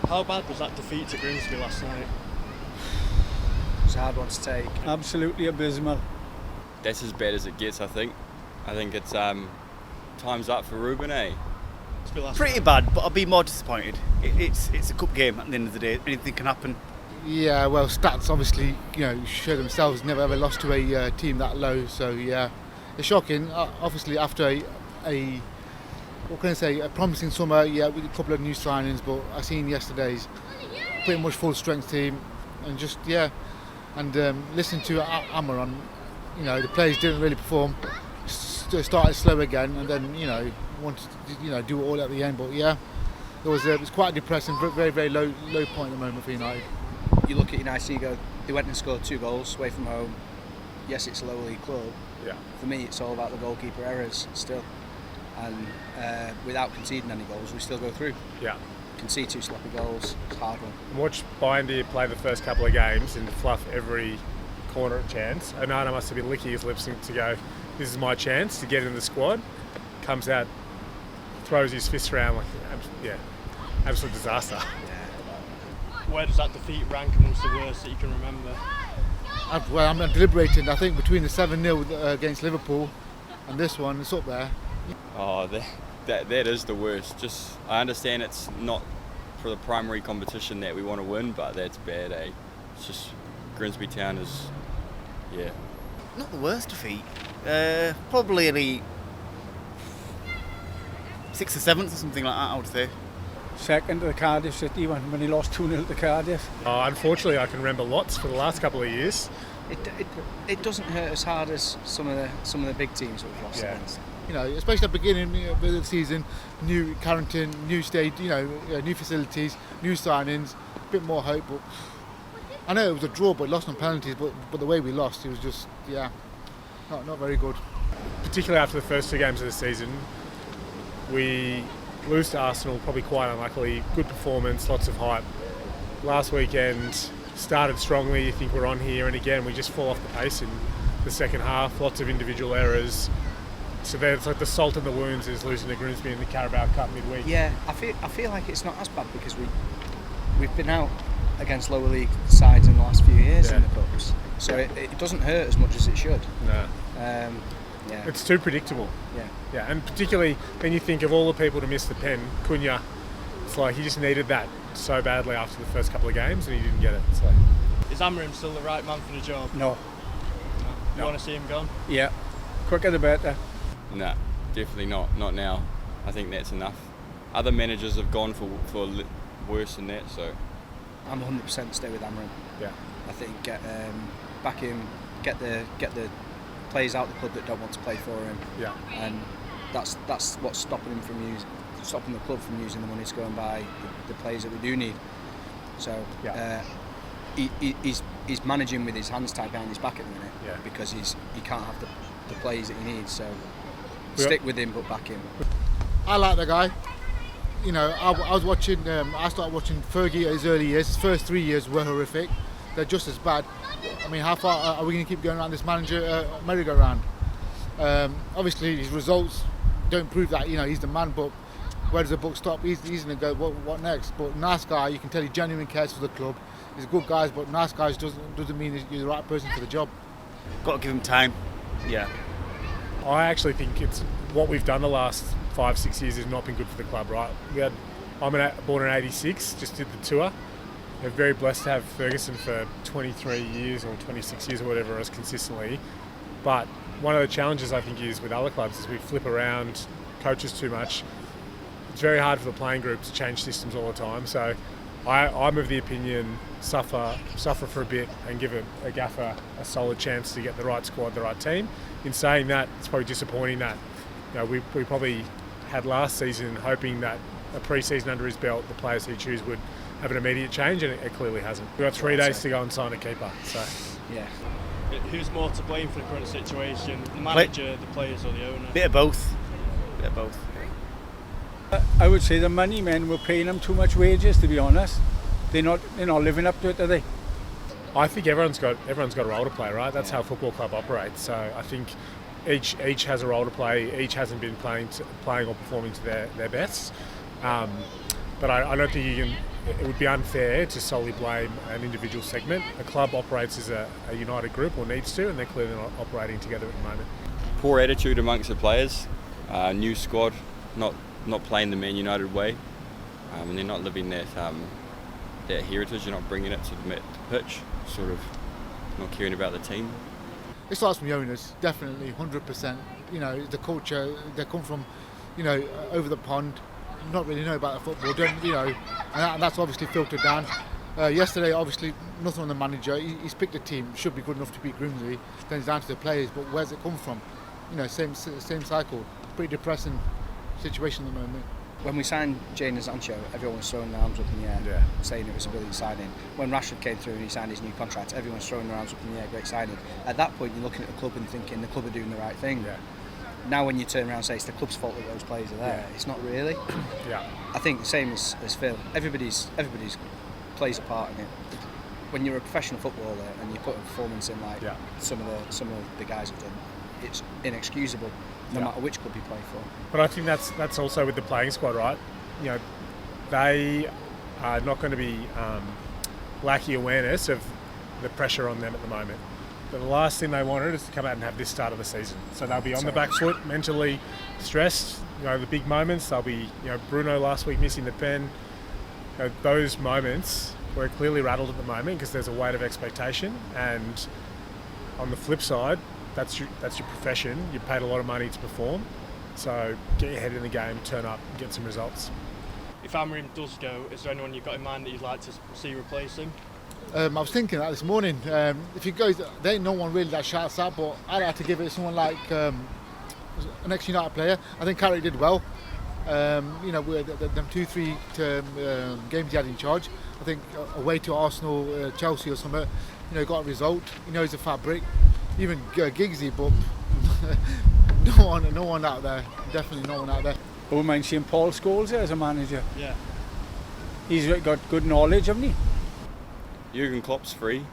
How bad was that defeat to Grimsby last night? It's a hard one to take. Absolutely abysmal. That's as bad as it gets, I think. I think it's time's up for Ruben, eh? Pretty bad, but I'll be more disappointed. It's a cup game at the end of the day. Anything can happen. Yeah, well, stats obviously, show themselves. Never ever lost to a team that low. So yeah, it's shocking. Obviously, after a promising summer, yeah, with a couple of new signings. But I seen yesterday's pretty much full strength team, and just listening to Amaron, the players didn't really perform. Started slow again, and then wanted to do it all at the end. But yeah, it was quite depressing. Very very low point at the moment for United. You look at United, you go, they went and scored 2 goals away from home. Yes, it's a lower league club. Yeah. For me, it's all about the goalkeeper errors still. And without conceding any goals, we still go through. Yeah. Concede 2 sloppy goals, it's a hard one. Watch Bindy play the first couple of games and fluff every corner chance. Onana must have been licking his lips to go, this is my chance to get in the squad. Comes out, throws his fists around like, absolute disaster. Where does that defeat rank amongst the worst that you can remember? I'm deliberating. I think between the 7-0 against Liverpool and this one, it's up there. Oh, that is the worst. Just I understand it's not for the primary competition that we want to win, but that's bad, eh? It's just Grimsby Town is, yeah. Not the worst defeat. Probably the 6th or 7th or something like that, I would say. Second to the Cardiff City when he lost 2-0 to Cardiff. Unfortunately, I can remember lots for the last couple of years. It doesn't hurt as hard as some of the big teams we've lost against. Especially at the beginning of the season, new Carrington, new state, new facilities, new signings, a bit more hope. But I know it was a draw, but lost on penalties. But the way we lost, it was just not very good. Particularly after the first 2 games of the season, we lose to Arsenal, probably quite unluckily. Good performance, lots of hype. Last weekend started strongly. You think we're on here, and again we just fall off the pace in the second half. Lots of individual errors. So it's like the salt in the wounds is losing to Grimsby in the Carabao Cup midweek. Yeah, I feel like it's not as bad because we've been out against lower league sides in the last few years in the cups, so it doesn't hurt as much as it should. No. Yeah. It's too predictable. Yeah, and particularly when you think of all the people to miss the pen, Cunha, it's like he just needed that so badly after the first couple of games and he didn't get it. So. Is Amarim still the right man for the job? No. You want to see him gone? Yeah. Quicker the better. No, definitely not now. I think that's enough. Other managers have gone for worse than that, so. I'm 100% stay with Amarim. Yeah. I think back him, get the players out the club that don't want to play for him. Yeah. And that's what's stopping the club from using the money to go and buy the players that we do need. So he's managing with his hands tied behind his back at the minute because he can't have the players that he needs. So stick with him, but back him. I like the guy. I was watching. I started watching Fergie at his early years. His first 3 years were horrific. They're just as bad. I mean, how far are we going to keep going around this manager merry-go-round? Obviously, his results don't prove that he's the man. But where does the book stop? He's going to go. What next? But nice guy. You can tell he genuinely cares for the club. He's a good guy, but nice guys doesn't mean you're the right person for the job. Got to give him time. Yeah. I actually think it's what we've done the last 5-6 years has not been good for the club, right? I'm born in '86, just did the tour. We're very blessed to have Ferguson for 23 years or 26 years or whatever it was consistently. But one of the challenges I think is with other clubs is we flip around coaches too much. It's very hard for the playing group to change systems all the time. So I'm of the opinion suffer for a bit and give a gaffer a solid chance to get the right squad, the right team. In saying that, it's probably disappointing that we probably had last season hoping that a pre-season under his belt, the players he choose would have an immediate change, and it clearly hasn't. We've got 3 days to go and sign a keeper. So yeah. Who's more to blame for the current situation? The manager, the players, or the owner? Bit of both. I would say the money men were paying them too much wages. To be honest, they're not living up to it, are they? I think everyone's got a role to play, right? That's how a football club operates. So I think each has a role to play. Each hasn't been playing or performing to their best. But I don't think it would be unfair to solely blame an individual segment. The club operates as a united group, or needs to, and they're clearly not operating together at the moment. Poor attitude amongst the players, new squad, not playing the Man United way, and they're not living that heritage. They're not bringing it to the pitch, sort of not caring about the team. It starts from the owners, definitely, 100%. You know, the culture, they come from, you know, over the pond, not really know about the football, don't, you know, and that's obviously filtered down. Yesterday, obviously, nothing on the manager. He's picked a team, should be good enough to beat Grimsby. Then it's down to the players, but where's it come from? You know, same cycle. Pretty depressing situation at the moment. When we signed Jane and Sancho, everyone was throwing their arms up in the air, saying it was a brilliant signing. When Rashford came through and he signed his new contract, everyone's throwing their arms up in the air, great signing. At that point, you're looking at the club and thinking the club are doing the right thing. Yeah. Now when you turn around and say it's the club's fault that those players are there, it's not really. Yeah. I think the same as Phil. Everybody's plays a part in it. When you're a professional footballer and you put a performance in like some of the guys have done, it's inexcusable, no matter which club you play for. But I think that's also with the playing squad, right? You know, they are not going to be lacking awareness of the pressure on them at the moment. The last thing they wanted is to come out and have this start of the season. So they'll be on the back foot, mentally stressed. You know, the big moments. They'll be, you know, Bruno last week missing the pen. You know, those moments we're clearly rattled at the moment because there's a weight of expectation. And on the flip side, that's your profession. You're paid a lot of money to perform. So get your head in the game, turn up, and get some results. If Amorim does go, is there anyone you've got in mind that you'd like to see replace him? I was thinking that this morning. If he goes, there ain't no one really that shouts out, but I'd have to give it to someone like an ex-United player. I think Carrick did well. You know, them 2-3 games he had in charge. I think away to Arsenal, Chelsea or something, you know, got a result. He knows the fabric. Even Giggsy, but no one out there. Definitely no one out there. I wouldn't mind seeing Paul Scholes as a manager. Yeah. He's got good knowledge, hasn't he? Jurgen Klopp's free.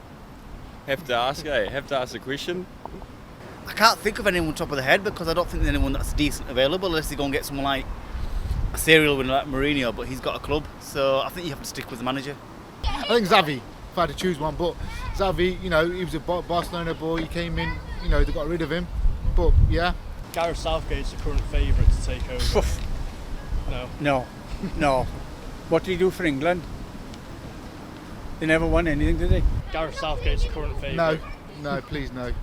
Have to ask the question. I can't think of anyone top of the head because I don't think there's anyone that's decent available unless they go and get someone like a serial winner like Mourinho, but he's got a club, so I think you have to stick with the manager. I think Xavi, if I had to choose one, but Xavi, you know, he was a Barcelona boy, he came in, you know, they got rid of him, but yeah. Gareth Southgate's the current favourite to take over. No. What did he do for England? They never won anything, did they? Gareth Southgate's the current favourite. No, please no.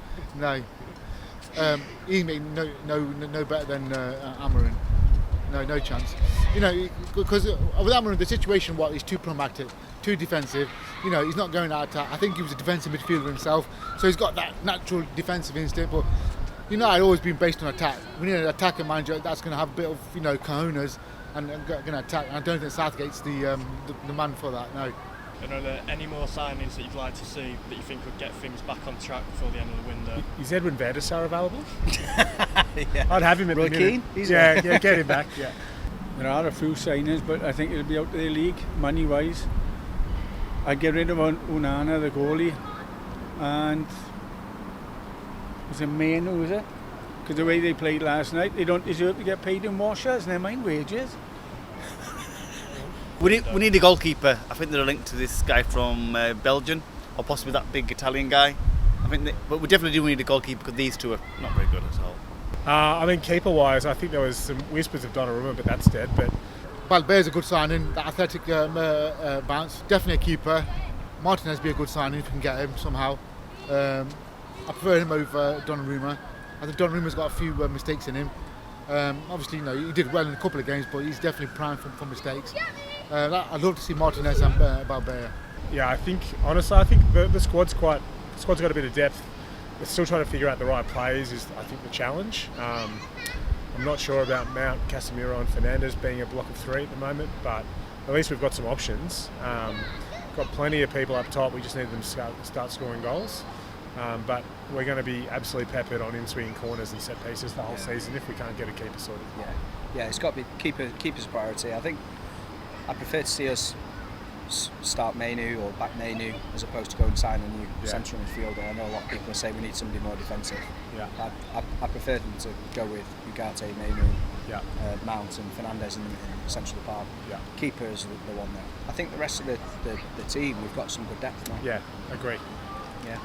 He made no better than Amorim. No chance. You know, because with Amorim, the situation he's too pragmatic, too defensive. You know, he's not going out attack. I think he was a defensive midfielder himself, so he's got that natural defensive instinct. But you know, I've always been based on attack. We need an attacker manager that's going to have a bit of, you know, cojones and going to attack. And I don't think Southgate's the man for that. No. And are there any more signings that you'd like to see that you think would get things back on track before the end of the window? Is Edwin van der Sar available? Yeah. I'd have him at Roy the minute. Keane? Yeah, get him back. Yeah. There are a few signings, but I think it'll be out of their league, money-wise. I'd get rid of Unana, the goalie, and was it Maino, was it? Because the way they played last night, they don't deserve to get paid in more shares, never mind wages. We need a goalkeeper. I think they're linked to this guy from Belgium, or possibly that big Italian guy. But we definitely do need a goalkeeper because these two are not very good at all. I mean, keeper-wise, I think there was some whispers of Donnarumma, but that's dead. But Valbeir's a good signing. That athletic bounce, definitely a keeper. Martinez be a good signing if we can get him somehow. I prefer him over Donnarumma. I think Donnarumma's got a few mistakes in him. Obviously, you know, he did well in a couple of games, but he's definitely primed for mistakes. I'd love to see Martinez and Valbeir. yeah, I think the squad's got a bit of depth. They're still trying to figure out the right plays is, I think, the challenge. I'm not sure about Mount, Casemiro and Fernandes being a block of three at the moment, but at least we've got some options. Got plenty of people up top, we just need them to start scoring goals. But we're going to be absolutely peppered on in-swinging corners and set pieces the whole season if we can't get a keeper sorted. Yeah, it's got to be keeper's priority. I think I prefer to see us perhaps start Mainu or back Mainu as opposed to go and sign a new central midfielder. I know a lot of people are saying we need somebody more defensive. Yeah. I prefer them to go with Ugarte, Mainu, Mount and Fernandes in the centre of the park. Yeah. Keeper is the one there. I think the rest of the team, we've got some good depth now. Yeah, agree. Yeah.